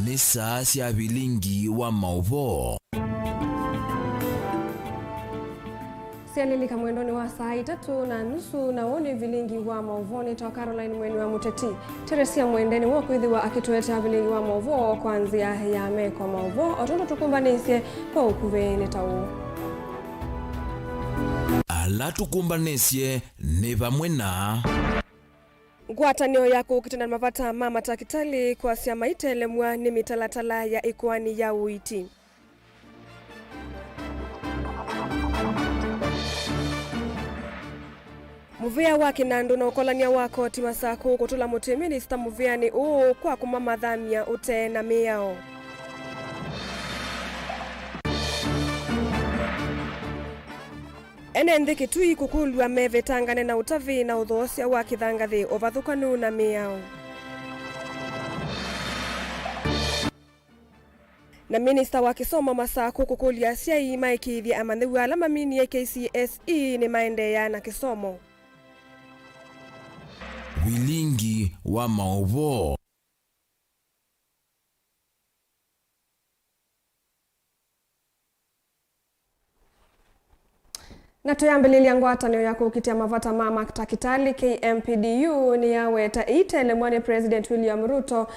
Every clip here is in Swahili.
ni saa cia Vilingi wa Mauvoo. Sialilika mwendoni wa saa 3:30 na woni Vilingi wa Mauvoo ni toka Caroline mweni wa Muteti. Teresia mwendeni wo kwithiwa akitueta Vilingi wa Mauvoo kwanzia ya meko Mauvoo otondo tukumbanisye kwa ukuveni tawo. Ala tukumbanisye ni vamwe na ngwatanio yako ukitenda mavata mama takitali kwa siama itelemwa ni mitalatala ya ikwani ya uiti. Muvia wa Kinandu na ukolania wako timasaku kutula muti minista muvia ni kwa kumamadhamia ute na miao. Ene kitui kukulwa meve tangane na utavi na udhosia wa kithangathi ovathukanu na miao. Na minista wa kisomo masaku kukulia siai maikithia amandhiwa alama mini ya KCSE ni maendeya na kisomo. Vilingi wa Mauvoo. Na tuyambililia ngwatanio yako ukitia mavata mama takitali KMPDU ni yaweta itelemwa President William Ruto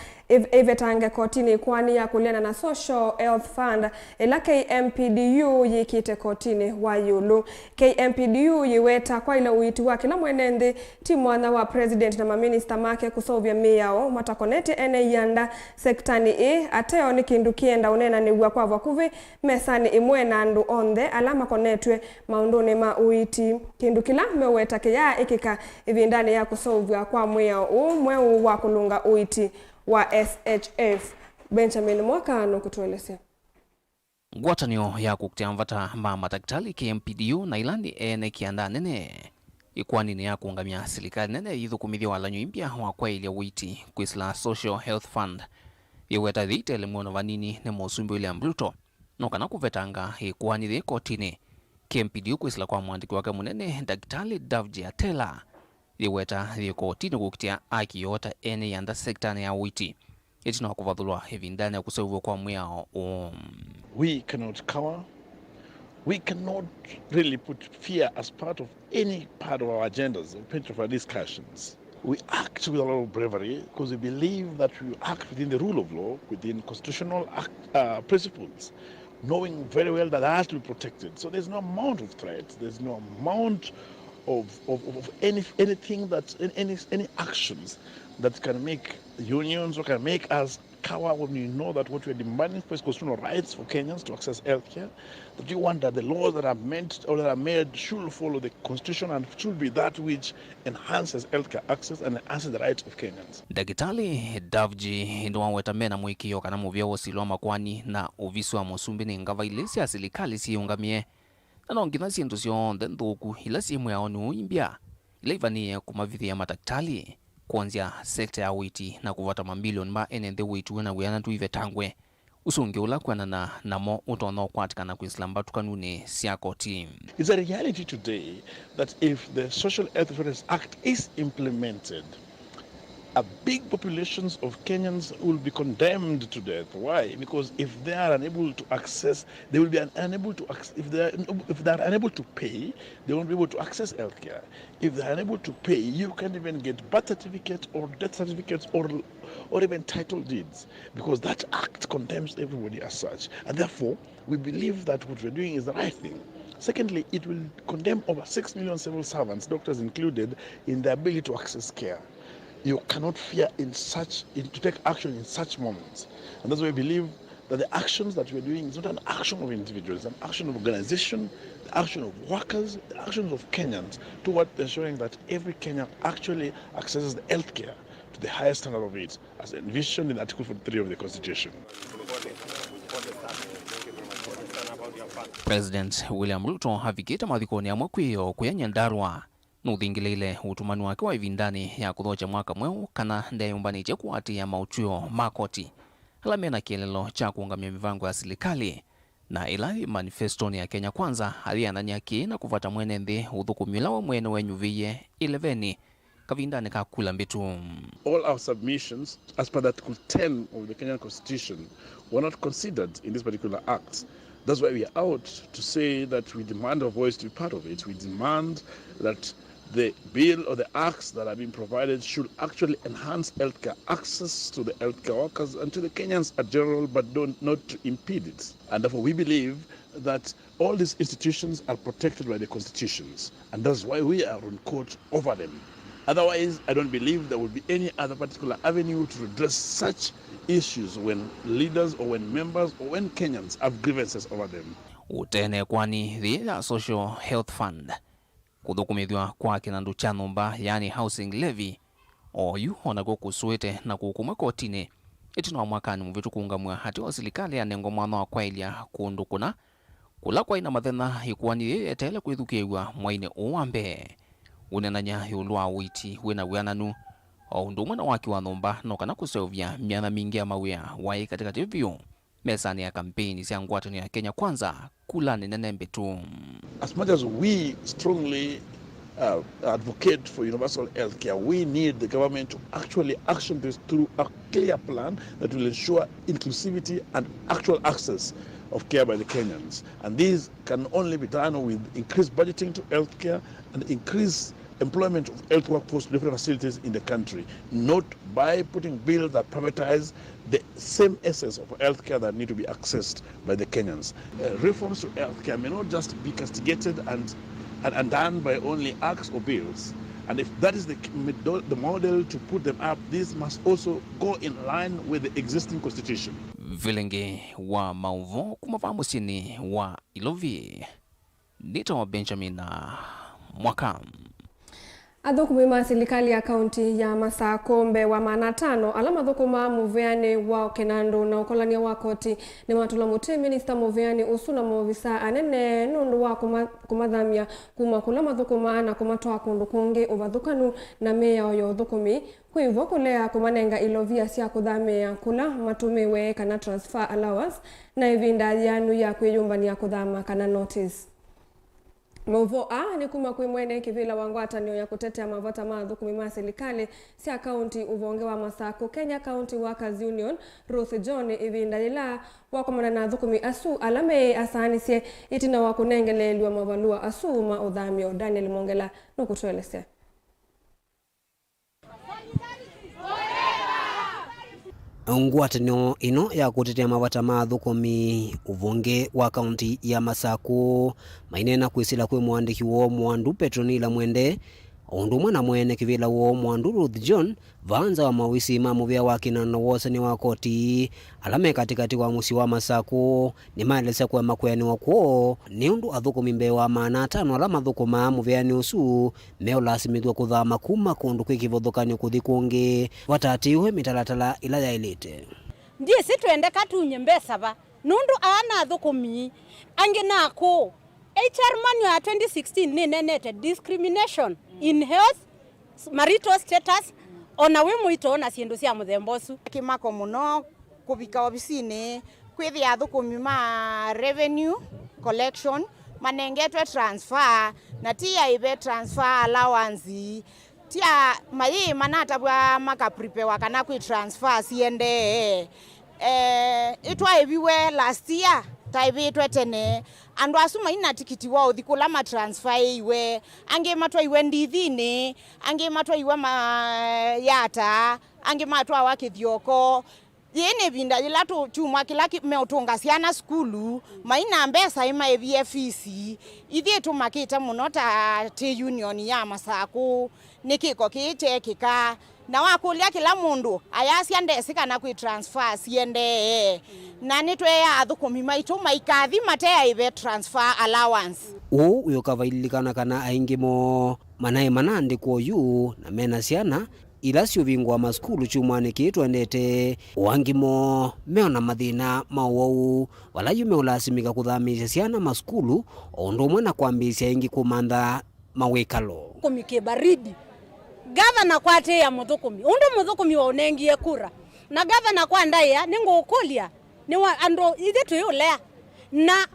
ivetange kotini kwani ya kuliana na Social Health Fund ila KMPDU yikite kotini wa yulu. KMPDU yiweta kwa ila uiti wa kila mwenendi timwana wa President na maminista make kusovya miyao matakoneti ene yanda sektani ateo ni kindu kienda unena ni kwa vakuvi mesani imwe na ndu onde alama konetwe maunduni ma uiti kindu kila meweta kia ikika ivindani ya kusovya kwa mweo mweu wa kulunga uiti wa SHF. Benjamin Mwakano kutuelezea. Ngwatanio ya kukutia mvata mama takitali KMPDU na ilani ene kianda nene ikwani ni ya kuungamia serikali nene ithukumithia walanyo impya wa kwa ilia witi kwisla Social Health Fund iweta dhite lemwono vanini ne mosumbi William Ruto no kana kuvetanga ikwani the kotini KMPDU kwisla kwa mwandiki wake munene Daktari Davji Atela iweta the kotini kukutia aki yota ene yanda sektani ya witi itino kuvathulwa hivindani ya kuseuwa kwa mwao. We cannot cower. We cannot really put fear as part of any part of our agendas, part of our discussions. We act with a lot of bravery because we believe that we act within the rule of law, within constitutional principles, knowing very well that that has to be protected. So there's no amount of threat, there's no amount of anything that any actions that can make unions or can make us cower when we know that what we're demanding for is constitutional rights for Kenyans to access healthcare, that you want that the laws that are meant or that are made should follow the constitution and should be that which enhances healthcare access and enhances the rights of Kenyans. Daktari Davji ndo waweta mena mwikio kana muvya wosilwa makwani na uvisi wa musumbi ni ngava ilesi ya serikali siungamie na nongina sintu sionthe nthuku ila simu yao ni uimbya ila ivanie kumavithia madaktari kuanzia sekta ya witi na kuvata mambilioni ma enende witu na wiana tuivetangwe usungi ula kwanana namo utono kwatikana kuislamba tukanune siako team. It's a reality today that if the Social Health Insurance Act is implemented, a big populations of Kenyans will be condemned to death. Why? Because if they are unable to access, they will be unable to if they are unable to pay, they won't be able to access healthcare. If they are unable to pay, you can't even get birth certificates or death certificates or even title deeds, because that act condemns everybody as such. And therefore, we believe that what we're doing is the right thing. Secondly, it will condemn over 6 million civil servants, doctors included, in their ability to access care. You cannot fear to take action in such moments. And that's why we believe that the actions that we're doing is not an action of individuals, it's an action of organization, the action of workers, the actions of Kenyans toward ensuring that every Kenyan actually accesses the health care to the highest standard of it, as envisioned in Article 43 of the Constitution. President William Ruto havikita mathikoni ya mwakwiyo kuyanyandarwa nuthingilile utumani wake wa ivindani ya kuthocha mwaka mweu kana ndeyumbanije kuati ya mauchuo makoti alamena kielelo cha kuungamia mivango ya serikali na ilai manifestoni ya Kenya Kwanza aliananya ki na kuvata mwene nthi uthukumila wa mwene wenyu viye 11 kavinda ni kakula mbitu. All our submissions as per Article 10 of the Kenyan Constitution were not considered in this particular act. That's why we are out to say that we demand our voice to be part of it. We demand that the bill or the acts that are being provided should actually enhance healthcare access to the healthcare workers and to the Kenyans in general, but not to impede it. And therefore we believe that all these institutions are protected by the constitutions, and that's why we are on court over them. Otherwise, I don't believe there will be any other particular avenue to address such issues when leaders or when members or when Kenyans have grievances over them. Utene kwani the Social Health Fund kuthukumithwa kwa kinandu cha nyumba yani housing levy oyu onago kusuete na kukumwe kotini itino mwakani muvitu kuungamwa hati wa serikali ya nengo mwana wa kwailia kundu kuna kula kwa ina mathena ikuani etele kwithukiwa mwaine uwambe unenanya yulwa witi wina wiananu o ndumwe na waki wa nyumba no kana kusevya miana mingi ya mawia wai katika tivyo mesani ya kampeni sia ngwatani ya Kenya Kwanza kula nene mbetu. As much as we strongly advocate for universal health care, we need the government to actually action this through a clear plan that will ensure inclusivity and actual access of care by the Kenyans. And these can only be done with increased budgeting to health care and increased employment of health workforce to different facilities in the country, not by putting bills that privatize the same essence of healthcare that need to be accessed by the Kenyans. Reforms to healthcare may not just be castigated and done by only acts or bills. And if that is the model to put them up, this must also go in line with the existing constitution. Vilingi wa Mauvoo kumafamusini wa Ilovi. Nito Benjamin Mwaka. Athukuma serikali ya kaunti ya Masakombe wa manatano alama thukuma muveani wa Kenando na ukolania wa koti ni matula muti minister muveani usuna movisa anene nundu wa kumathamia kuma kula mathukuma na kumatoa kundu kungi uvathukanu na meya oyo thukumi kwivo kulea kumanenga ilovia sia kuthamia kula matumiwe kana transfer allowance na ivinda yanu ya kwiyumbania kuthama kana notice. Mauvoo ni kuma kwi mwene kivila wangwatanio ya kutetea mavata mathukumi ma serikali sia kaunti uvonge wa Masako Kenya County Workers Union Ruth John ivinda ila wakomana na thukumi asu alame asanisie itina wakunengelelwa mavalua asu ma udhamio. Daniel Mongela nukutuelezea. Ngwatanio ino ya kutetea mavata mathukumi uvonge wa kaunti ya Masako mainena kwisila kwe mwandiki wo mwandu Petronila Mwende undu mwana mwene kivila wo mwandu Ruth John vanza wa mawisi mamuvia wa Kinano wosani wa koti alame katikati wa musi wa Masako ni maelesa kwa makwani wako ni undu athukumi mbewa maana tano alama thukuma muvia ni usu meo lasimidwa kuthama kuma kundu kwikivothokani kuthikungi watatiwe mitalatala ila ya ilite ndiye situende katunye mbesa ba nundu ana thukumi ange nako HR manual 2016 ni nenete discrimination in health marital status ona we muito na ciendu cia muthembosu kimako muno kubika obisini kwithi athukumi ma revenue collection manengetwe transfer na tia ibe transfer allowance tia mai manatabwa makapripewa kana kwi transfer siende itwa ebiwe last year taibitwe tene andu asuma ina tikiti wao thikula ma transfer iwe ange matwa iwe ndithini ange matwa iwe ma yata ange matwa wakithioko yene binda ila tu chuma kila meotunga ciana skulu maina mbesa ima EVFC ithie tumakite muno ta te union ya Masako nikiko kitekika na wakulia kila mundu ayasia ndesi kana kwi transfer siende na nitwe athukumi maitu maikathi matea ibe transfer allowance uyo kavailikana kana aingimo manae manandi kwa yu na mena siana ila sio vingwa maskulu chumwane kitu andete wangimo meona mathina mawou wala yume ulasimika kuthamisha siana maskulu ondo mwana kwambisha ingi kumanda mawekalo kumike baridi gavana kwate ya muthukumi undu muthukumi waunengie kura na gavana kwa ndaya ningukulia ni wa ando ithe tuyulea na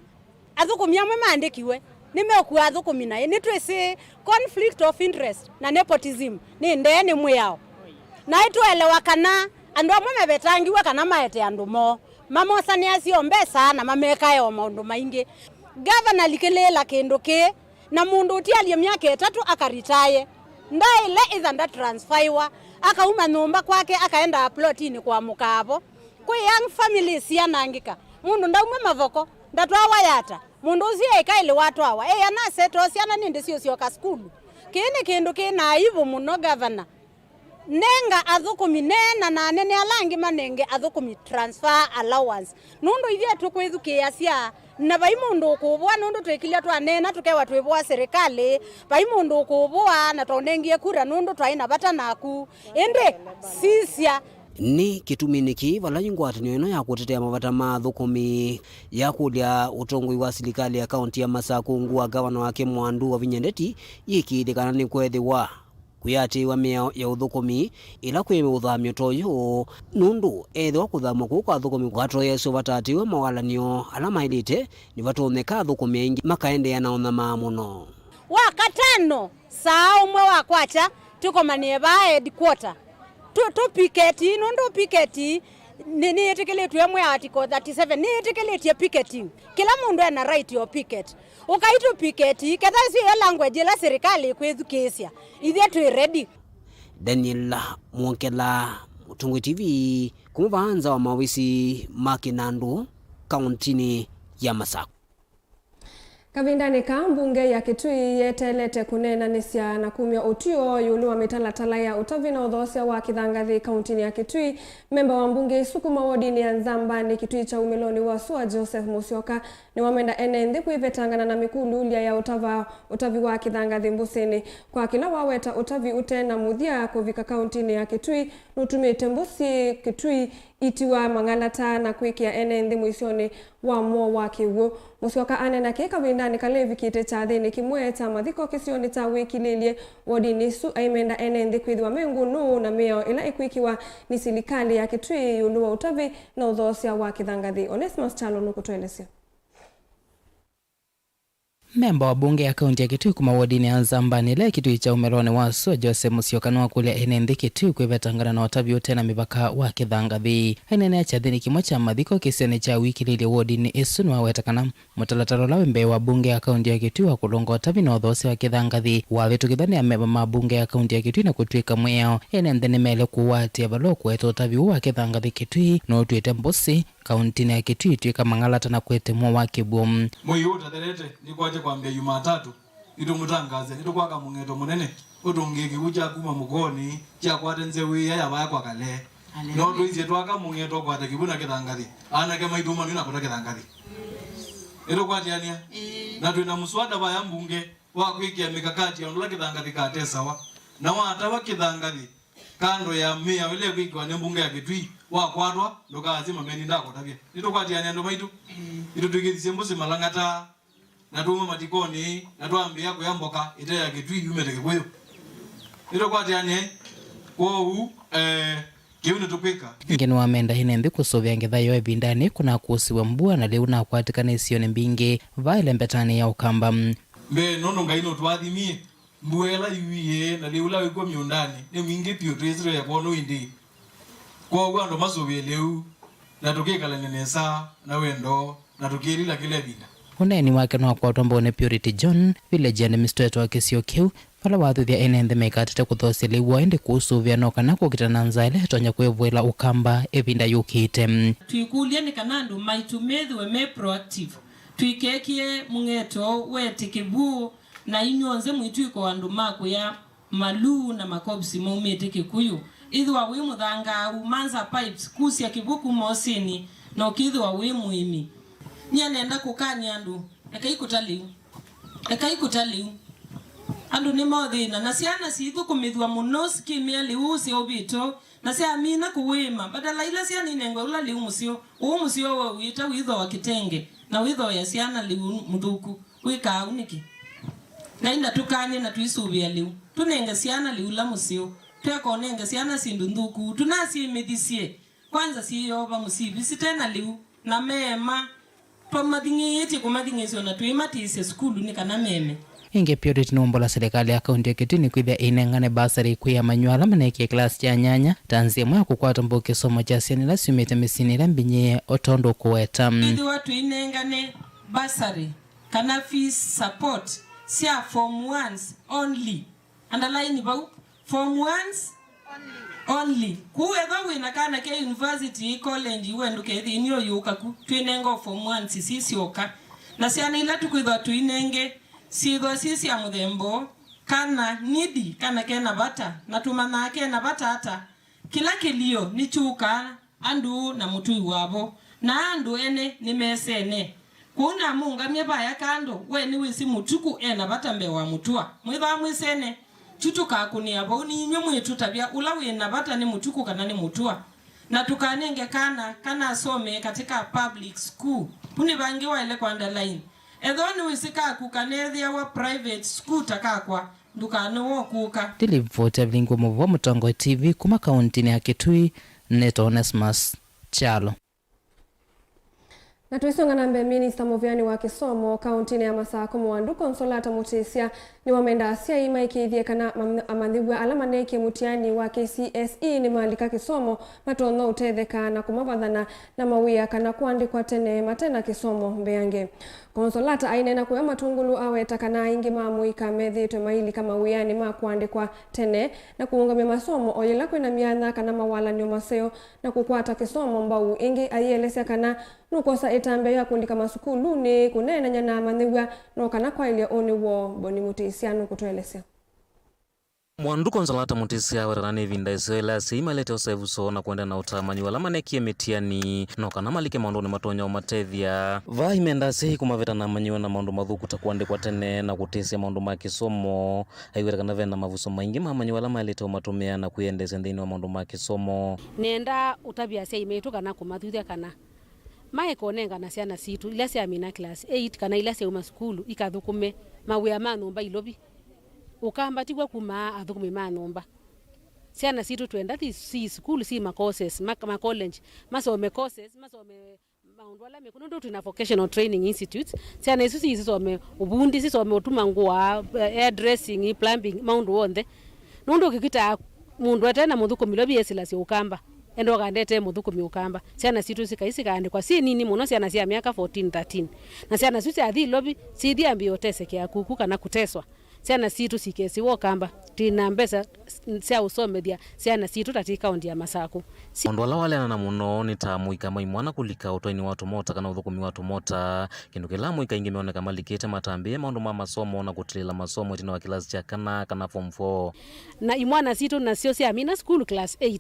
athukumi amwe mandikiwe nimekuwa thukumi na ni twese conflict of interest na nepotism ni ndeni muyao na itwelewa kana andu amwe mebetangiwa kana maete andu mo mamosani acio mbesa na mameka yo maundu maingi governor likelela kindu ki na mundu utialie miaka 3 akaretire ndaile ithanda transferiwa akauma nyumba kwake akaenda plotini kwa mukabo kwa young families yanangika mundu ndaumwe mavoko ndatwawa yata mundu ucio ikaile watu awa ana seto ciana ninde cio ka skulu kini kindu kina ivu muno governor nenga athukumi nena na nene alangi manenge athukumi transfer allowance nundu ithia tukwithukia cia na bai mundu kubwa nundu twekilia twanena tukewa twibwa serikali bai mundu kubwa na tonengie kura nundu twaina bata naku ende sisia ni kituminiki vala ngwatanio ino ya kutetea mavata ma thukumi ya kulia utongoi wa serikali ya kaunti ya Masaku ngua gavana wake Mwandu wa Vinyendeti yikidikana ni kwethiwa kuyatiwa miao ya uthukumi ila kwime uthamio toyo nundu ethwa kuthamwa ku kwa thukumi kwatoyeso vatatiwe mawalanio ala mailite ni vatoneka thukumi ingi makaendea na onama muno wakatano saa umwe wa kwacha tuko manieba headquarter tu piketi nundu piketi ni itekeletwe mwe article 37 ni itekeletwe piketing kila mundu ana right yo picket ukaitu piketi kadha sio language la serikali kwethukisia ithia tu ready Daniel Mwonkela Mutungu TV kumuvanza wa mawisi Makinandu kauntini ya Masaku. Kavindani ka mbunge ya Kitui yetelete kunena nisya na kumya utio yulu wa mitalatala ya utavina udhosia wa Kithangathi kauntini ya Kitui. Memba wa mbunge sukuma wodini ya Nzamba ni Kitui cha umeloni wa Sua Joseph Musyoka ni wamenda enende kuivetangana na mikulu ulia ya utavi wa Kithangathi mbusini. Kwa kila waweta utavi ute na muthia kuvika kauntini ya Kitui nutumite mbusi Kitui itiwa mangalata na kwikia enende mwisioni wa mwo wa kiwu. Musyoka anena kika windani kalevi kite cha thini kimwe cha mathiko kisioni cha wiki lilie wodini su aimenda enende kwithiwa mengu nu na meo ila ikwikiwa ni serikali ya Kitui yulu wa utavi na udhosia wa Kithangathi. Onesmus Chalo nukutuelezea. Memba wa bunge ya kaunti ya Kitui kuma wodini ya Nzamba nile Kitui cha umeloni wa Sua Joseph Musyoka nwa kulia enende Kitui kwevetangana na watavi yote na mipaka wa Kithangathi. Enene cha thini kimwe cha mathiko kisioni cha wiki lili wodini isu nwa wetakana mutalatalo lawe mbe wa bunge ya kaunti ya Kitui wa kulonga watavi na udhosi wa Kithangathi. Wavitu kithani ya memba mabunge ya kaunti ya Kitui na kutuika mweo enende ni mele kuwati ya balo kuweto watavi wa Kithangathi Kitui na utuite mbusi kauntini ya Kitui tuika mangalata na kwete mwa wake bomu. Moyo utaterete ni kwaje kwambia Jumatatu itumutangaze itukwaka mungeto munene utungiki kuja kuma mugoni cha kwatenze wi ya baya kwa kale no tuize twaka mungeto kwate kibuna Kithangathi ana kama ituma nina kota Kithangathi itukwati ania na twina muswada baya mbunge wa kwikia mikakati ya ndula Kithangathi katesawa na watawa Kithangathi kando ya mia wile kwikiwa ne mbunge ya Kitui wa kwatwa ndoka azima meni ndako tabia itukwati ania ndo maitu itutugithise mbusi malangata na tumu matikoni na tuambi yako ya mboka ite ya Kitui yumeteke kweyo ito kwa tiane kwa huu kiune tupika ngeni wa menda hinenthi kusovya ngetha yo ebindani kuna kusiwa mbua na leu na kwatikana isione mbingi vaile mbetani ya ukamba mbe nono ngaino twathimie mbuela yuiye na leu la wikwa miondani ni mwingi pio tuiziro ya kono indi kwa huu ando masovya leu na tukikala nenesa na wendo na tukirila kile binda uneni wake no kwa tombo ne Purity John village administrator wa kisio kiu pala wathuthia enende mekatete kuthosia liwa ende kusuvya no kana kukitana nzaile tonya kwevwela ukamba evinda yukite tuikulia ni kanandu maitumethwe me proactive tuikekie mungeto wetikibu na inyonze mwituiko wandu mako ya malu na makobsi maumete kikuyu ithwa wi muthanga umanza pipes kusia kibuku mosini no kithwa wi muimi nyanenda kukania andu ekaikutaliu andu ni mothina na ciana cithu kumithwa muno skimia liu cio bito na cia amina kuwima badala ila ciana inengwa ula liu musio wa wita witho wa kitenge na witho ya ciana liu muthuku wika uniki na inda tukani na tuisuvia liu tunenge ciana liu la musio tweko nenge ciana sindu nthuku tunasi mithisie kwanza siyo ba musibi sitena liu na mema twa madingeti kumadingesio na tuimatise skulu ni kana meme inge pyoriti nombola serikali ya kaunti ya Kitui kwithia inengane basari kuya manywala maneke class ya nyanya tanzia mwa kukwata mboke somo cha siani la sumete misini la mbinye otondo kuweta ndi watu inengane basari kana fees support sia form 1s only underline about form 1s only kuwetha wina kana ke university college wenduke thinio yuka ku twinengo form 1 sisicioka na ciana ila tukwithwa tuinenge sithwa sisi ya muthembo kana nidi kana kena bata na tumana kena bata hata kila kilio ni chuka andu na mutui wabo na andu ene ni mesene kuna munga myebaya kando we ni wisi mutuku ena bata mbe wa mutua mwitha mwisene chutuka kunia bo ni nyo mwetu tabia ula wina bata ni mutuku kana ni mutua na tukanenge kana some katika public school puni bangi wa ile kwa underline edhoni wisika kukanethia wa private school takakwa ndukano wo kuka Tilivota Vilingi wa Mauvoo Mutongo TV kuma kaunti ya Kitui Neto Onesmus Chalo. Na tuisonga nambe Minister Muvyani wa Kisomo kaunti ya Masako Mwandu Konsolata Mutisia ni wamenda asia ima ikithie kana amandhigwa alama neki mutiani wa KCSE ni maalika Kisomo matono utetheka na kumavathana na mawia kana kuandikwa tene matena Kisomo mbeange. Konsolata ainena kuya matungulu aweta kana ingi mamuika methitwe maili kama wiani ma kuandikwa tene na kuungamia masomo oyela kwina miana kana mawala nyo maseo na kukwata Kisomo mbau ingi aielesea kana nukosa itambe ya kuandika masukulu ni kunena nyana manigwa no kana kwa ile oni wo boni Mutisia nukutuelesea. Mwandu Konsolata Mutisia warana vinda isela sima lete osevuso na kwenda na utamanyi wala maneki emetiani no kana malike maundu ni matonya umatethia va imenda sehi kumaveta na manyiwa na maundu mathuku takuandikwa tene na kutesia maundu ma Kisomo aiwera kana vena mavuso maingi mamanyi wala malete umatumia na kuendeza ndini wa maundu ma Kisomo nenda utabia sei metu kana kumathuthia kana maekonenga na ciana situ ila cia mina class 8 kana ila cia uma skulu ikathukume mawia ma nyumba ilobi ukambatigwa kuma athukume ma nyumba ciana situ twenda si skulu si ma courses ma college masome courses masome maundu ala mekuno ndo tuna vocational training institutes ciana isu si some ubundi si some utuma ngua hairdressing plumbing maundu wonde nundo kikita mundu atena muthukumi lobi yesila cia ukamba endo kandete muthukumi ukamba ciana situ sikaisi kaandikwa si nini muno ciana cia miaka 14 13 na ciana situ athi lobi si thiambi oteseke akuku kana kuteswa ciana situ sikesi wokamba tina mbesa cia usomethia ciana situ tati kaunti ya Masako Mundu ala wale na muno ni tamuika maimwana kulika utoini watu mota kana uthukumi watu mota kindu kila muika ingi meoneka malikete matambie maundu ma masomo na kutilila masomo itina wa kilasi cha kana form 4 na imwana situ na sio cia mina school class 8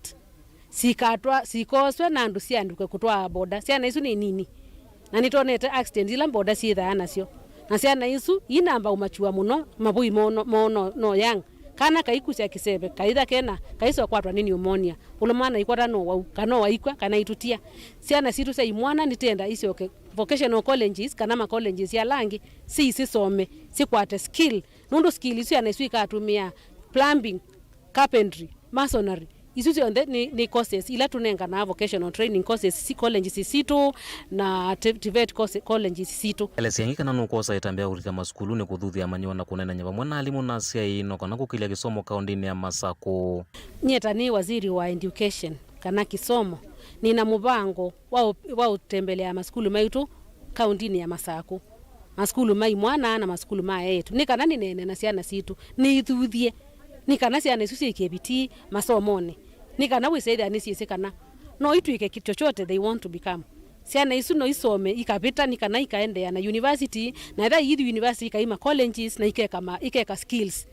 sikatwa sikoswe na ndu cianduke kutwa boda ciana isu ni nini na nitonete accident ila boda ciitha nacio na ciana isu inamba umachua muno mabui mono no yang kana kaiku cia kisebe kaitha kena kaiso kwatwa ni pneumonia ulumana ikwata no wau kana waikwa kana itutia ciana situ cia imwana nitenda icio vocational colleges kana ma colleges ya langi si some sikwate skill nundu skill isu yana isu ikatumia plumbing carpentry masonry isu cionde ni courses ila tunenga na vocational training courses si colleges situ na TVET colleges situ elesi kana nukosa itambia kulika maskulu ni kuthuthia manyiwa na kunena nyava mwana alimu na cia ino kana kukilia Kisomo kaundini ya Masako nyeta ni waziri wa education kana Kisomo nina mubango wa utembelea maskulu maitu kaundini ya Masako maskulu mai mwana na maskulu ma yetu nikana ninene na ciana situ ni ithuthie nikana ciana isu cikebiti masomone nikana wiseithia ni ciisikana no itwike kitu chochote they want to become ciana isu no isome ikapita nikana ikaendea na university na tha yithi university ikaima colleges na ikeka skills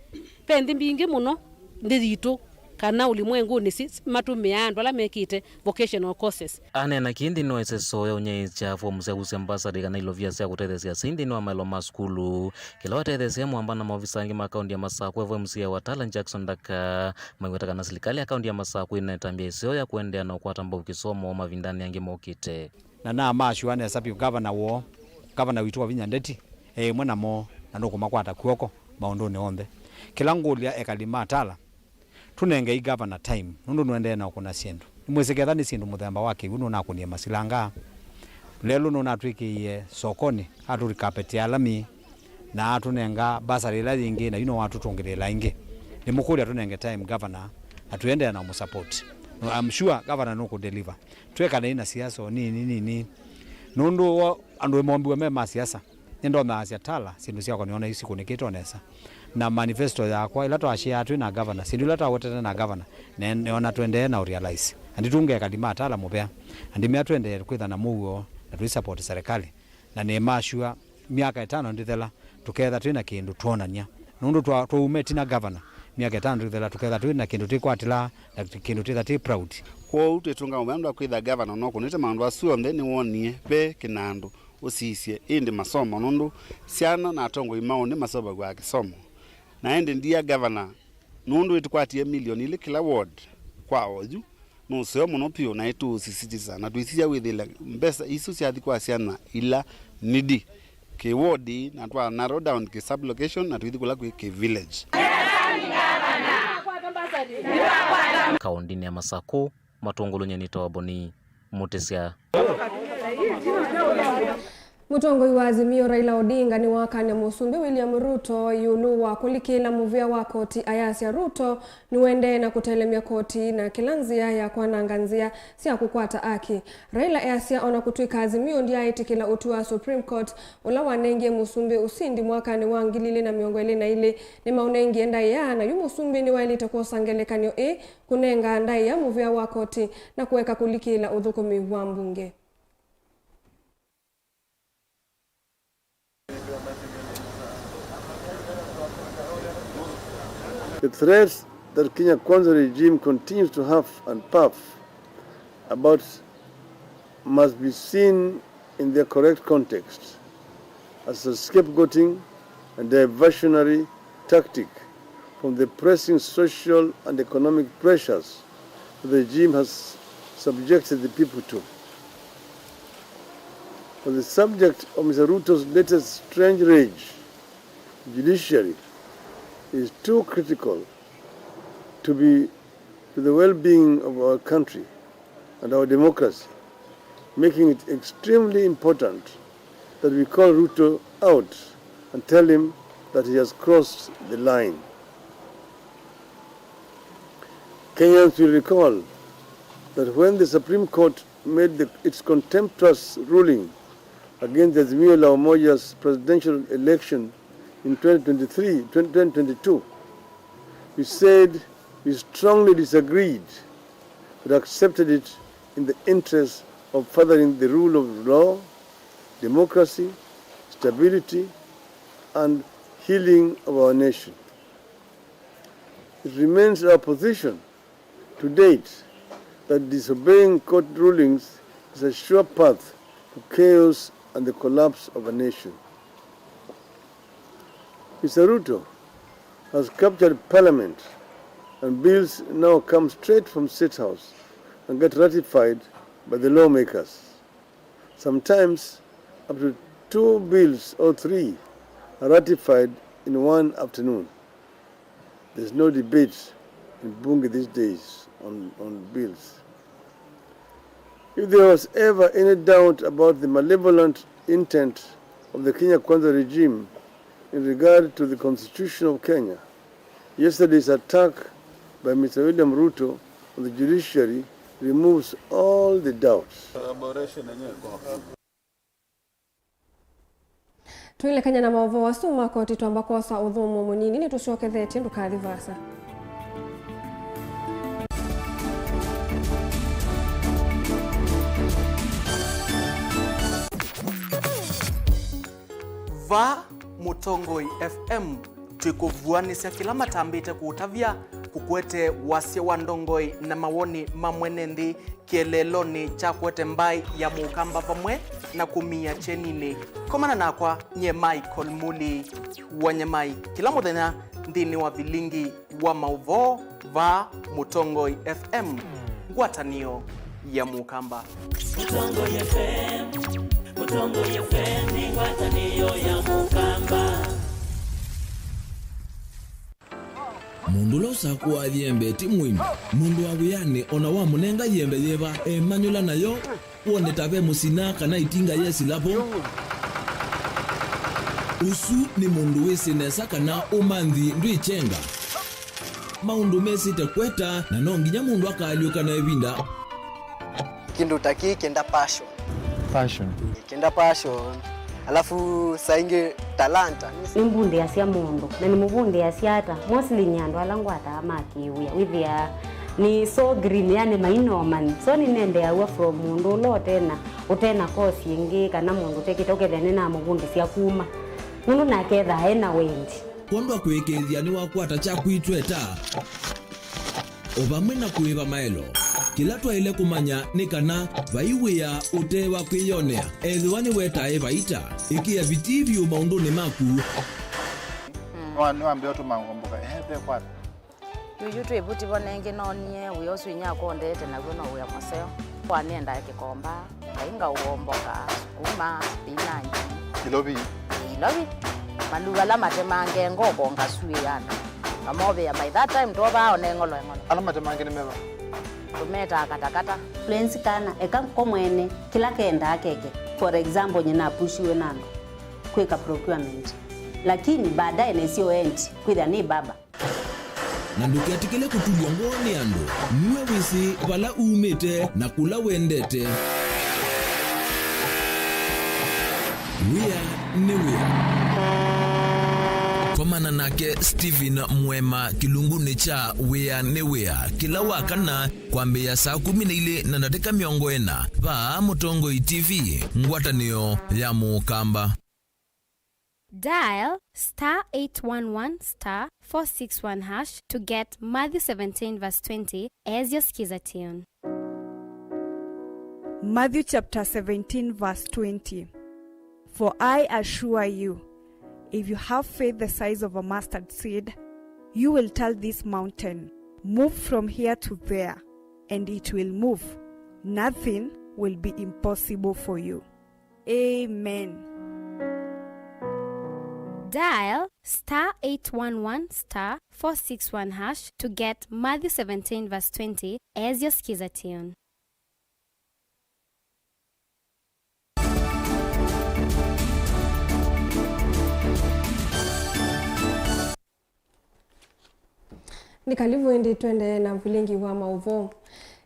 pendi mbingi muno ndithitu kana ulimwengu ni matumia andu ala mekite vocational courses na kindi no eseso ya unye cha form cia ambassador kana ilovia cia kutethesia sindi no amalo ma skulu kila watethesia mwamba na maofisa angi ma kaunti ya Masako FMC ya Watala Jackson Daka maiweta kana serikali ya kaunti ya Masako inatambia isio ya kuendea na kwata mbo Kisomo mavindani angi mokite na mashuane sabi governor witu wa Vinyandeti mwana mo na no kumakwata kuoko maundu ne onde kila ngulia ekalima tala tunenge governor time nundu nuende na kuna sindu mwezekethani sindu muthemba wake uno nakunia masilanga lelo no natwikiye sokoni aturi kapeti alami na atunenga basari la yingi na watu tongirela ingi ni mukuri atunenge time governor atuende na mu support. No, I'm sure governor no could deliver tweka na ina siasa ni nundu andu mombiwe mema siasa ndo maasi atala sindu cia ko niona isi kunikito nesa na manifesto yakwa ila twashia atu na governor sindu ila twawetete na governor neona twende na realize andi tunge kadima atala mupea andi mia twende kwitha na Mauvoo na tu support serikali na ne mashua miaka 5 ndithela tuketha twina kindu tuonania nundu twumeti na governor miaka 5 ndithela tuketha twina kindu tikwatila na kindu tithati proud kwa utetunga umendo kwitha governor no kunite mandu acio nde ni wonie pe kinandu usisie indi masomo nundu siana na atongo imao ni masomo gwa kisomo na ende ndia governor nundu itukwatie milioni ile kila ward kwa oju no sio muno pio na itu sisitiza na tuisia withile mbesa isu cia thikwa siana ila nidi ke ward na twa narrow down ke sub location na tuithi kula ke village kaundini ya Masako matongolo nito waboni mutesia Mutongoi wa Azimio Raila Odinga ni wakanya musumbi William Ruto yulu wa kulikila muvia wa koti ayasi ya Ruto niwende na kutelemia koti na kilanzia ya kwananganzia siya kukwata aki. Raila ayasi ona kutwika Azimio ndia itikila utua Supreme Court ula wanengie musumbi usindi mwakani wangilili na miongweli na ili ni maunengi enda ya na yu musumbi ni waili takuwa sangelekanyo kunenga ndai ya muvia wa koti na kuweka kulikila udhukumi wa mbunge. The threats that Kenya Kwanza regime continues to huff and puff about must be seen in their correct context as a scapegoating and diversionary tactic from the pressing social and economic pressures the regime has subjected the people to. For the subject of Mr. Ruto's latest strange rage, judiciary is too critical to the well-being of our country and our democracy, making it extremely important that we call Ruto out and tell him that he has crossed the line. Kenyans will recall that when the Supreme Court made its contemptuous ruling against the Azimio la Umoja's presidential election in 2022, we said we strongly disagreed but accepted it in the interest of furthering the rule of law, democracy, stability, and healing of our nation. It remains our position to date that disobeying court rulings is a sure path to chaos and the collapse of a nation. Mr. Ruto has captured Parliament, and bills now come straight from State House and get ratified by the lawmakers. Sometimes up to 2 bills or 3 are ratified in one afternoon. There's no debate in Bunge these days on bills. If there was ever any doubt about the malevolent intent of the Kenya Kwanza regime in regard to the Constitution of Kenya, yesterday's attack by Mr. William Ruto on the judiciary removes all the doubts. Tuile Kenya na Mauvoo wasuma koti twambakosa udhumu munini ni tushoke theti ndukalivasa. Va Mutongoi FM twikuvuanisya kila matambite kuutavya kukwete wasya wa ndongoi na mawoni mamwene nthi kieleloni cha kwete mbai ya mukamba vamwe na kumia chenini. Komana nakwa nye Michael Muli wa Nyamai kila muthenya nthini wa Vilingi wa Mauvoo Va Mutongoi FM ngwatanio ya mukamba. Mutongoi FM, Mutongoi FM ni ngwatanio ya mukamba. mundu losa kuwa yembe timwimi mundu awiyane ona wa munenga yembe yeba emanyula nayo uone tabe musina kana itinga yesi lapo usu ni mundu wisinesa kana umanthi ndwichenga maundu mesite kweta na nonginya mundu akaliuka na ebinda kindu taki kenda passion alafu sainge talanta nimbunde asia mundu na nimubunde asiata mostly nyando alangwata amakiuya withia ni so green yani mainoman so ni nende awa from mundu lo tena utena kosi ingi kana mundu tekitokele na mubunde sia kuma mundu naketha ena wendi kondo kwekethia ni wakwata cha kwitweta obamwena kuiva maelo kila twaile kumanya ni kana vaiwia utewa kwiyonea ethiwani wetae vaita ikia vitivyo maunduni maku niwambia utumangomboka ehe kwata yutu ebuti bonenge nonye uyosu inyako ndete na gono uya maseo kwanenda kikomba kainga uomboka sukuma spinach ilobi maluga la matemange ngoko ngasue yana amobe by that time toba onengolo ala matemange nimeba tumeta katakata plains kana eka komwene kila kenda akeke for example nyina pushiwe nano kweka procurement lakini baadaye nesio end kwitha ni baba na ndukiatikile kutulwa ngoni ando niwe wisi vala umite na kula wendete wia komana nake Steven Mwema kilunguni cha wia ni wia kila wakana kwambia saa 12 na dakika 40 va Mutongoi TV ngwatanio ya mukamba. Dial *811 *461# to get Matthew 17 verse 20 as your skiza tune. Matthew chapter 17 verse 20. For I assure you, if you have faith the size of a mustard seed, you will tell this mountain, move from here to there, and it will move. Nothing will be impossible for you. Amen. Dial *811 *461# to get Matthew 17 verse 20 as your skiza tune. Nikalivu indi twende na Vilingi wa Mauvoo.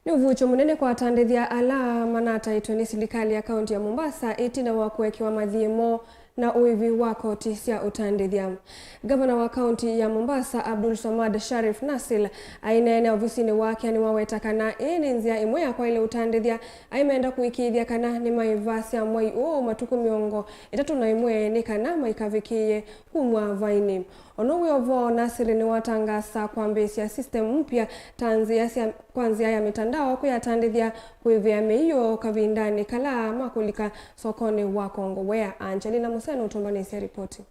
Ni uvucho munene kwa atandithia ala manata itweni serikali ya kaunti ya Mombasa itina wa kuwekewa madhiemo na uivi wa koti cia utandithia. Gavana wa kaunti ya Mombasa Abdul Samad Sharif Nasil ainene ofisini wake ni waweta kana ini nzia imwe ya kwa ile utandithia aimeenda kuikithia kana ni maivasi ya mwai matuku miongo itatu na imwe ni kana maikavikie humwa vaini. Onowe ovo Nasir ni watangasa kwambisia system mpya tanzia kwanzia ya mitandao kuyatandithia kuivia meiyo kavindani kala makulika sokoni wa Kongo wea Angelina Museno utumbanisia ripoti.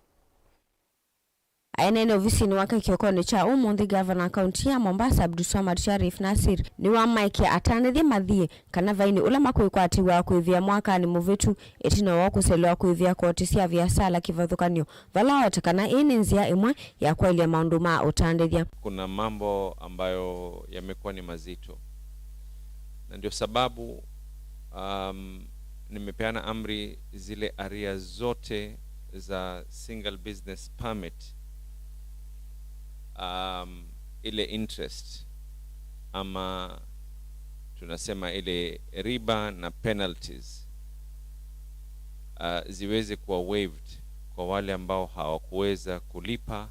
Ainene ofisini wake kiokoni cha umundi gavana kaunti ya Mombasa Abdul Samad Sharif Nasir ni wa Mike atandithia mathie kana vaini ula makuikwati wa kuivia mwaka ni muvitu etino wa kuselewa kuivia koti cia biashara kivathukanio vala watakana ini nzia imwe ya kwailia maundu ma utandithia. Kuna mambo ambayo yamekuwa ni mazito na ndio sababu nimepeana amri zile area zote za single business permit ile interest ama tunasema ile riba na penalties ziweze kuwa waived kwa wale ambao hawakuweza kulipa.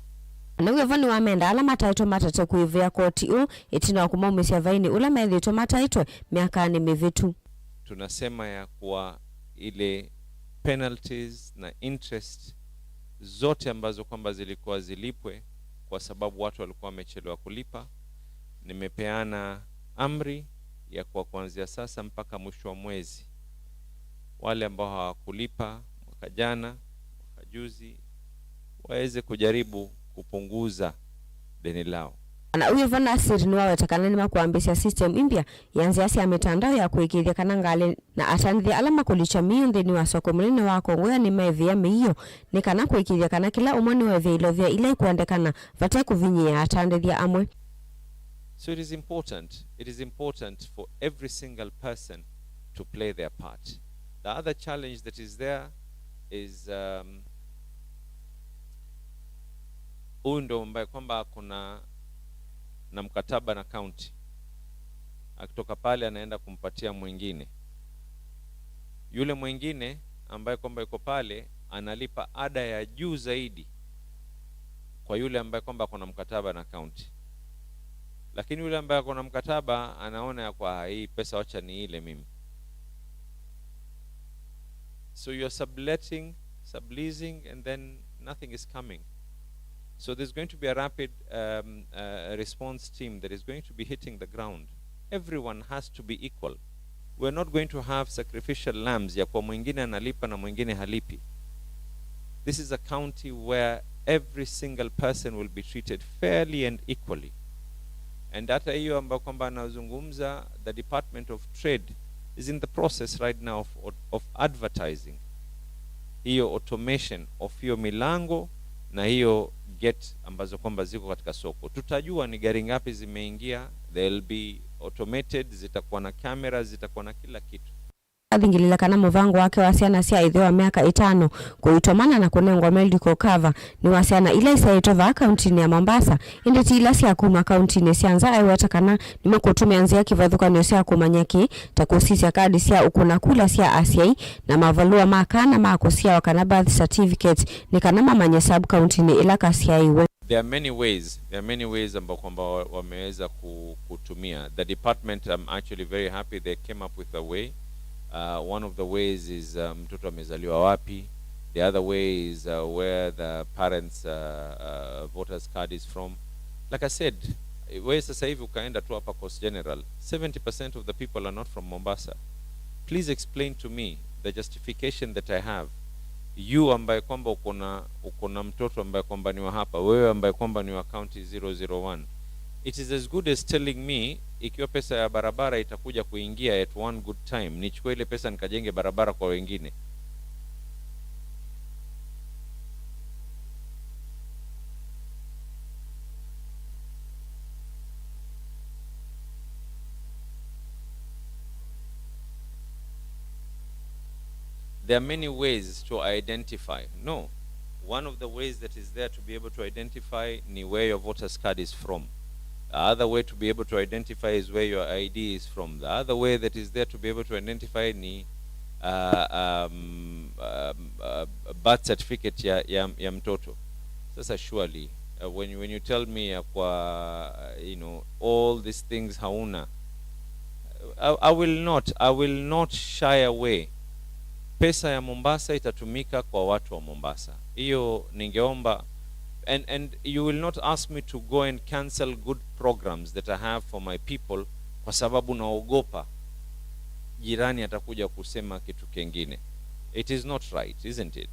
Nawe vani wamenda ala mataito matate kuivia koti itina kumaumisya vaini ula methito mataitwe miaka ni mivitu. Tunasema ya kuwa ile penalties na interest zote ambazo kwamba zilikuwa zilipwe kwa sababu watu walikuwa wamechelewa kulipa, nimepeana amri ya kwa kuanzia sasa mpaka mwisho wa mwezi wale ambao hawakulipa mwaka jana, mwaka juzi waweze kujaribu kupunguza deni lao. na uyo Vanasir ni wawetakana ni makuambisia system impya yanziasi ya mitandao ya kuikithia kana ngale na atanithia alama kulicha miundi ni wasoko mnene wako nguya ni mevia miyo ni kana kuikithia kana kila umoni wevia ilovia ila ikuandekana vate kuvinyia atanithia amwe. So it is important for every single person to play their part. The other challenge that is there is undo ambaye kwamba kuna na mkataba na county, akitoka pale anaenda kumpatia mwingine. Yule mwingine ambaye kwamba yuko pale analipa ada ya juu zaidi kwa yule ambaye kwamba kuna mkataba na county. Lakini yule ambaye kuna mkataba anaona ya kwa hii pesa wacha ni ile mimi. So you're subleasing, and then nothing is coming. So there's going to be a rapid response team that is going to be hitting the ground. Everyone has to be equal. We're not going to have sacrificial lambs ya kwa mwingine analipa na mwingine halipi. This is a county where every single person will be treated fairly and equally. And hata hiyo ambayo kwamba anazungumza, the Department of Trade is in the process right now of advertising hiyo automation of hiyo milango na hiyo gate ambazo kwamba ziko katika soko. Tutajua ni gari ngapi zimeingia, they'll be automated, zitakuwa na camera, zitakuwa na kila kitu. Athingilila kana muvango wake wasiana sia ithe wa miaka 5 kuitomana na kunengwa medical cover ni wasiana ila isaitova county ni ya Mombasa indeti ila sia kuma county ni sianza aiwata kana ni makutumia nzia kivathuka ni sia kumanyaki takusisi kadi sia ukuna kula sia asiai na mavalua makana mako sia wakana birth certificate ni kana mamanya sub county ni ila kasia iwe. There are many ways ambao kwamba wameweza kutumia. The department, I'm actually very happy they came up with a way. One of the ways is mtoto amezaliwa wapi. The other way is where the parents voters card is from. Like I said, wewe sasa hivi ukaenda tu hapa Coast General, 70% of the people are not from Mombasa. Please explain to me the justification that I have. You ambaye kwamba uko na mtoto ambaye kwamba ni wa hapa, wewe ambaye kwamba ni wa county 001. It is as good as telling me ikiwa pesa ya barabara itakuja kuingia at one good time, nichukue ile pesa nikajenge barabara kwa wengine. There are many ways to identify. No, one of the ways that is there to be able to identify ni where your voter's card is from. The other way to be able to identify is where your ID is from. The other way that is there to be able to identify ni birth certificate ya mtoto. Sasa surely, when you tell me kwa all these things hauna, I will not shy away. Pesa ya Mombasa itatumika kwa watu wa Mombasa. Hiyo ningeomba. And you will not ask me to go and cancel good programs that I have for my people kwa sababu naogopa jirani atakuja kusema kitu kingine. It is not right, isn't it?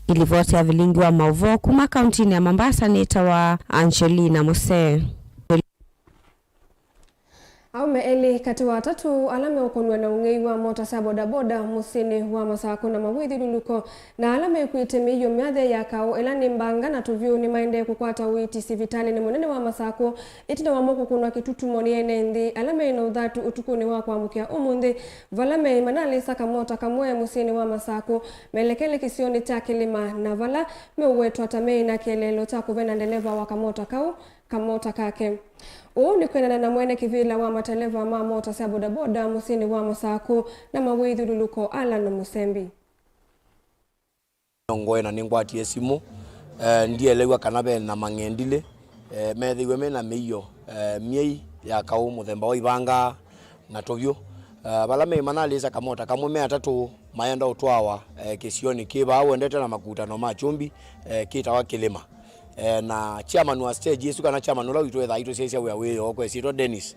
Ilivoti ya Vilingi wa Mauvoo kuma county ya Mombasa ni tawa Angelina Muse. Aume eli kati wa tatu alame ukonwa na ungei wa mota sa bodaboda musini wa masako na mawidhi luluko na alame kuitemi iyo miadhe ya kao elani mbanga na tuviu ni maende kukwata uiti sivitali ni mwenene wa masako itina wa moko kunwa kitutu moniene ndi alame ina udhatu utukuni wa kwa mukia umundi valame imanali saka mota kamwe musini wa masako melekele kisioni cha kilima na vala meuwetu atamei na kielelo cha kuvena ndeleva wa kamota kau kamota kake. Ni kwenda na mwene kivila wa mateleva ma mota sa bodaboda musini wa masako na mawidhi luluko Alan Musembi. Ngoe na ningwati esimu ndiye lewa kanabe na mangendile methiwe mena meyo miei ya kawo muthemba wa ibanga na tovyo bala me manalisa kamota kamwe me atatu mayenda utwawa kisioni kiba wendete na makutano ma chumbi kitawa kilima na chairman wa stage yesu kana chairman la witwe tha ito sesia we okwe sito Dennis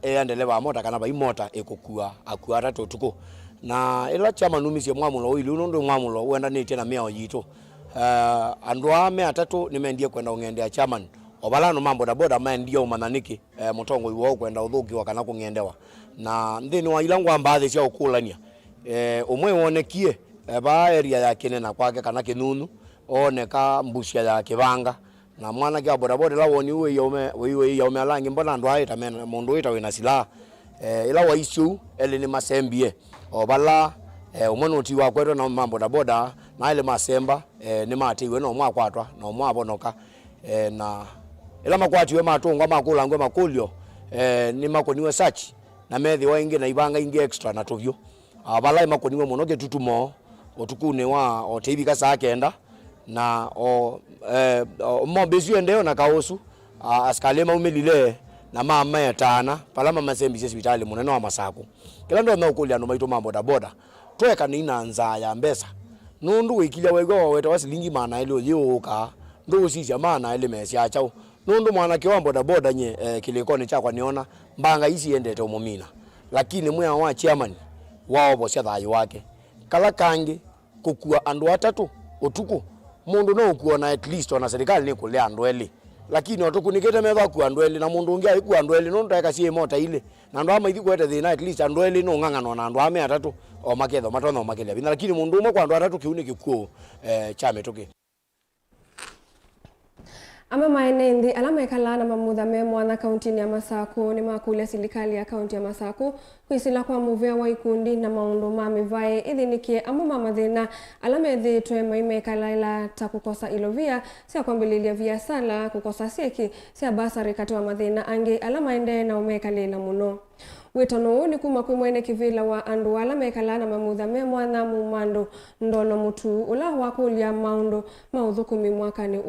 endeleva mota kana ba imota ekukua akua atatu tuko na ila chairman umisie mwamulo oili unondo mwamulo wenda nete na meo yito andwa me atatu nimendie kwenda ungende ya chairman obala no mambo da boda man ndio mananiki mutongo iwo kwenda uthuki wa kana kungendewa na ndini wa ilangwa mbathi cia ukulania umwe wonekie ba area ya kinena kwake kana kinunu oneka mbucia ya kibanga na mwana kia boda boda la woni we yome alangi mbona ndo aita mena mundu ita wina sila ila wa issue ele ni masembie obala umwe uti wa kweto na mambo da boda na ile masemba ni matiwe no mwa kwatwa no mwa bonoka na ila makwati we matungwa makulangwe makulyo ni makoniwe search na methi wa ingi na ibanga ingi extra na tovyo abala makoniwe muno getutumo otukune wa otebika saa kenda na mbezio ndeo na kaosu askalema umelile na mama yatana palama masembi hospitali munene wa Masako kila ndo na ukulya no maito mambo da boda tweka ni nanza ya mbesa nundu wikilya wego weta wasilingi mana ile yoka ndo usija mana ile mesi achao nundu mwana kiwambo da boda nye kilikoni chakwa niona mbanga isi endete umumina lakini mwa wa chairman wao bosia thayo wake kala kangi kukua andu atatu otuku mundu no kuona at least ona serikali ni kulea andweli lakini otuku nikete metha ku andweli na mundu ungia iku andweli no ndaka sie mota ile na ndo ama ithi kwete thina at least andweli no ngangano na andu ame atatu o maketho matono makelia bina lakini mundu umwe kwa andu atatu kiuni kikuo chame tuki ama maenendi alama ekalana mamutha me mwana kaunti ya Masako ni makule serikali ya kaunti ya Masako kwisila kwa muvea wa ikundi na maundu mamivae ithinikie ama mamathina alama ethitwe maime kalaila ta kukosa ilovia sia kwambililia via sala kukosa sieki sia basari kati wa mathina angi alama ende na umekalila muno wetono ni kuma kwi mwene kivila wa andu alama ekalana mamutha me mwana mumando ndono mutu ula wakulya maundu mauthukumi mwakani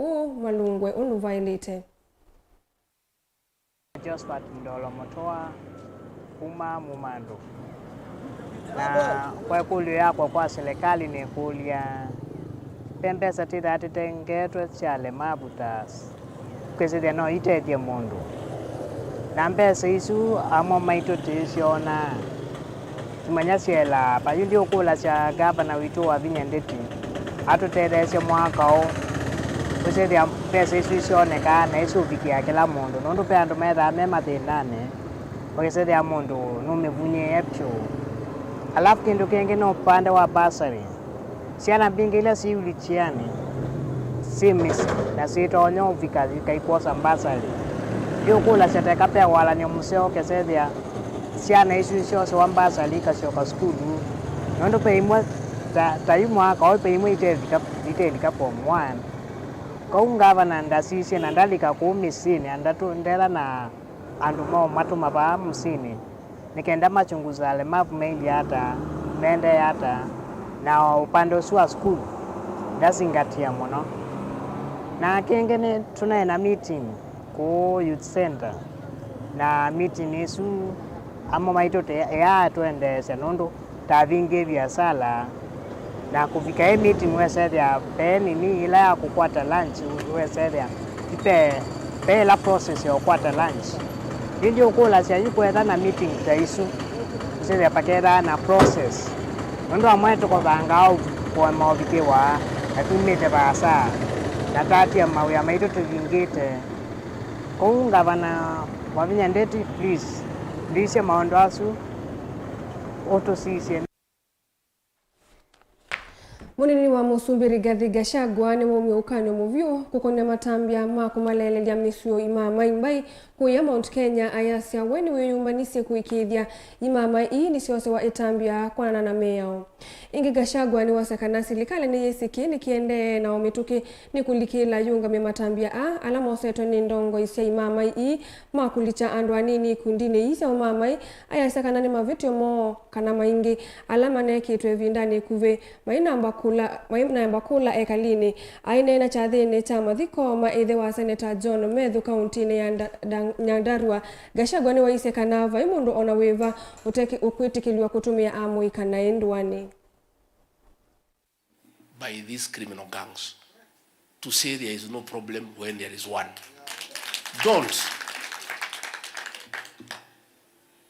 malungwe unuvailite Josephat ndolo motoa kuma mumando na kwa kulyo yako kwa serikali ni kulya pembesa tida atitengetwe chale mabutas kwese no itethie mundu na mbesa isu amo maito tisiona tumanya ciela payundi ukula cia gavana witu wa Vinyandeti atutethesya mwaka o kwese mbesa isu cioneka na isu vikia kila mundu nundu pe andu metha me mathinane kwese mundu numevunye epcho alafu kindu kingi no upande wa basari ciana mbingi ila ciulichiani simisi na citonyo vika ikaikosa basari yokula chateka pe wala ni museo kesethia ciana isu ciose wa basari ikacoka skulu nondo pe imwe tayumwa ka pe imwe itethika form 1 ko ngavana ndasisi na ndalika ku misini andatu ndela na andu mo matuma ba musini nikenda machunguza ale mapu mengi hata nende hata na upande wa school ndazingatia muno na kengene tunaena meeting ku youth center na meeting isu amo maitote ya tuendesha nondo tavinge vya sala na kufika hii meeting wesetha peni ni ila ya kukwata lunch wesetha ipe la process ya kukwata lunch ndio kula cia yukwetha na meeting taisu wesetha paketha na process nondo amwe tukovanga au kwa maovikewa atumite basa na tatia mawia maito tuvingite ko ngavana wa Vinyandeti please ndise maondo asu otosisi Munini wa Musumbiri Gathi Gachagua ni mumiukani muvyo kukone matambia makumalelelia misio imama imbai kuya Mount Kenya ayasya weni wiyumbanisi kuikithia imama ii ni siose wa itambia kwanana na meyao. Ingi Gachagua ni wasakana silikale ni yesiki ni kiende na omituki ni kulikila yunga me matambia alama oseto ni ndongo isya imama ii makulicha andwanini kundini isya umama ii ayasakana ni mavitio mo kana maingi alama neki tuevindani kuve maina mbakula ekalini aina chathini cha mathiko maithe wa Senator John Methu kaunti ya Nyandarua. Gachagua ni waise kanava imundu ona weva uteki ukwitikiliwa kutumia amui kana endwani by these criminal gangs to say there is no problem when there is one. Don't.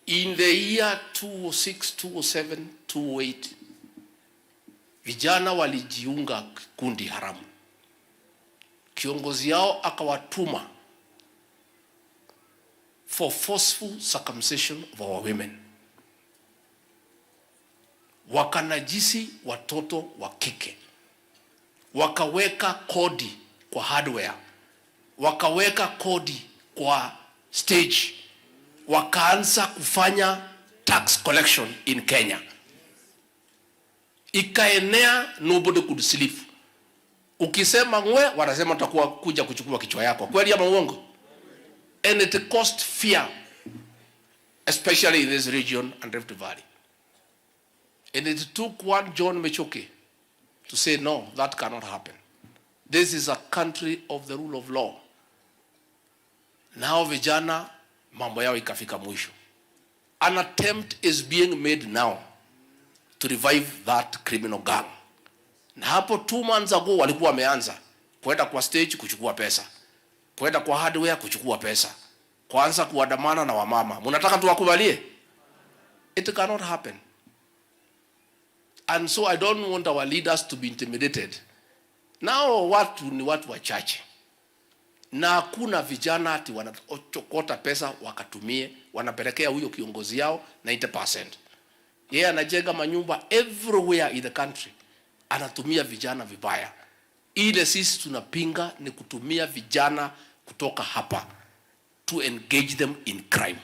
In the year 2006, 2007, 2008 vijana walijiunga kundi haramu. Kiongozi yao akawatuma for forceful circumcision of our women. Wakanajisi watoto wa kike. Wakaweka kodi kwa hardware. Wakaweka kodi kwa stage. Wakaanza kufanya tax collection in Kenya. Ikaenea, nobody could sleep. Ukisema ngwe, wanasema utakuwa kuja kuchukua kichwa yako. Kweli ama uongo? And it caused fear, especially in this region and Rift Valley. And it took one John Mechoke to say, no, that cannot happen. This is a country of the rule of law. Now vijana mambo yao ikafika mwisho. An attempt is being made now to revive that criminal gang. Na hapo 2 months ago walikuwa wameanza kwenda kwa stage kuchukua pesa, kwenda kwa hardware kuchukua pesa, kuanza kuandamana na wamama. Mnataka tuwakubalie? It cannot happen. And so I don't want our leaders to be intimidated. Now watu ni watu wachache. Na hakuna vijana ati wanachokota pesa wakatumie, wanapelekea huyo kiongozi yao 90%. Yeye anajenga manyumba everywhere in the country. Anatumia vijana vibaya. Ile sisi tunapinga ni kutumia vijana kutoka hapa to engage them in crime.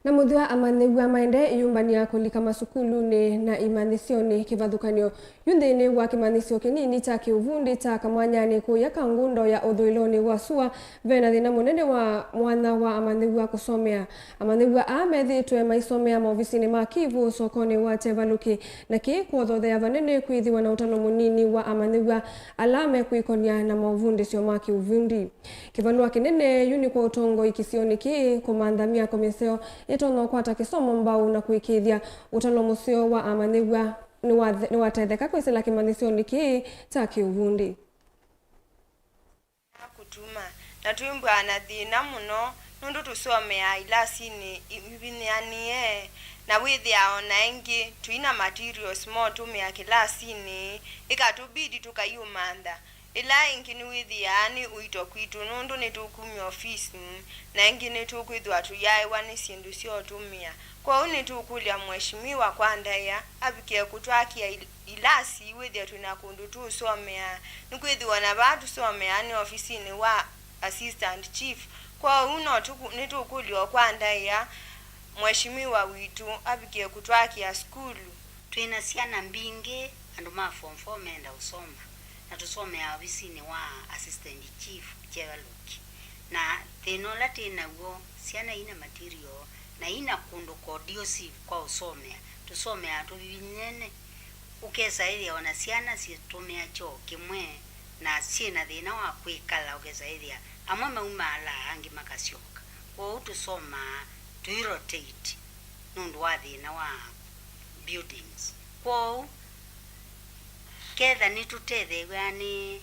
Na muthwa amanegwa maende yumbani ya kulika masukulu ni na imanisioni kivathukanio yunthini wa kimanisio kinini cha kiuvundi cha kamwanyani kuya kangundo ya uthuiloni wa sua vena thina munene wa mwana wa amanegwa kusomea. Amanegwa amethitwe maisomea maofisini ma Kivu sokoni wa Chevaluki na kikuothothea vanene kwithiwa na utalo munini wa amanegwa alame kuikonia na mauvundi sio ma kiuvundi. Kivalua kinene yuni kwa utongo ikisioni ki kumandhamia komiseo itono kwata kisomo mbau na kuikithia utalo musio wa amanegwa ni watetheka kwisila kimanisio niki cha kiuvundi. Kutuma na tuimbwa na thina muno nundu tusomea ilasini ibinianie na withia ona ingi tuina materials mo tumia kilasini ikatubidi tukayumanda ila ingi ni withia ni uito kwitu nundu ni tukumi office na ingi ni tukwithwa tuyaiwa ni sindu sio tumia. Kwa uni tukulia mheshimiwa kwandaya abikie kutwakia ilasi withia tunakundu tusomea nikwithiwa na batu somea ni ofisini wa assistant chief. Kwa uno ni tukulia kwandaya mheshimiwa witu abikie kutwakia skulu. Twina siana mbinge andu ma form 4 menda usoma na tusomea ofisini wa assistant chief Chevaluki na thinola tinago siana ina material na ina kundu kodiosi kwa usomea tusomea tuvinene ukesa ile ona siana situmia cho kimwe na sina thina wa kwikala ukesa ile amwe maumala angi makasioka kwa utusoma to rotate nundu wa thina wa buildings kwa ketha ni tutethe yani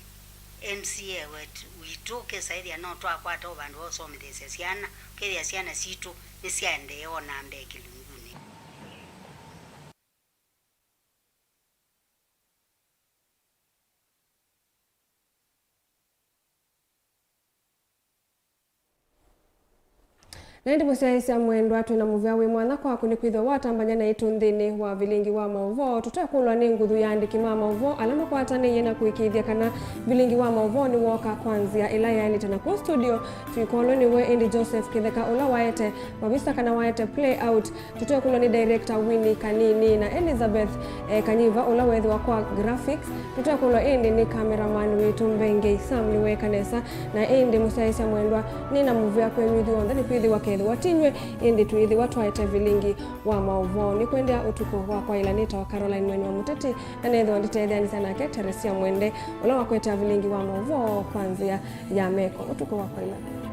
MCA wetu wituke saidi ya no twakwata obandu osomithese siana keria siana situ ni siende ona mbe kilunguni. Naindi musiaisia mwendo atu na muvya wi mwana kwa kunikwithwa watambanya na itu nthini wa Vilingi wa Mauvoo tutakulwa ni nguthu ya andiki ma Mauvoo alama kwataniye na kuikithia kana Vilingi wa Mauvoo ni woka kwanzia ila yaani tena kwa studio tuikolwa ni we Andy Joseph Kitheka ula waete wabisa kana waete play out tutakulwa ni director Winnie Kanini na Elizabeth Kanyiva ula wethi wa kwa graphics tutakulwa Andy ni cameraman witu Mbenge Sam ni we kanesa na Andy musiaisia mwendo ni na muvya kwenyuthi wonde ni kwithi wa watinywe indi tuithi watwaite Vilingi wa Mauvoo ni kwendea utuko wa kwa ilanita wa Caroline Mweni wa Muteti na netho nditethani sana ke Teresia Mwende ula wakweta Vilingi wa Mauvoo kwanzia ya meko utuko wa kwa ilani.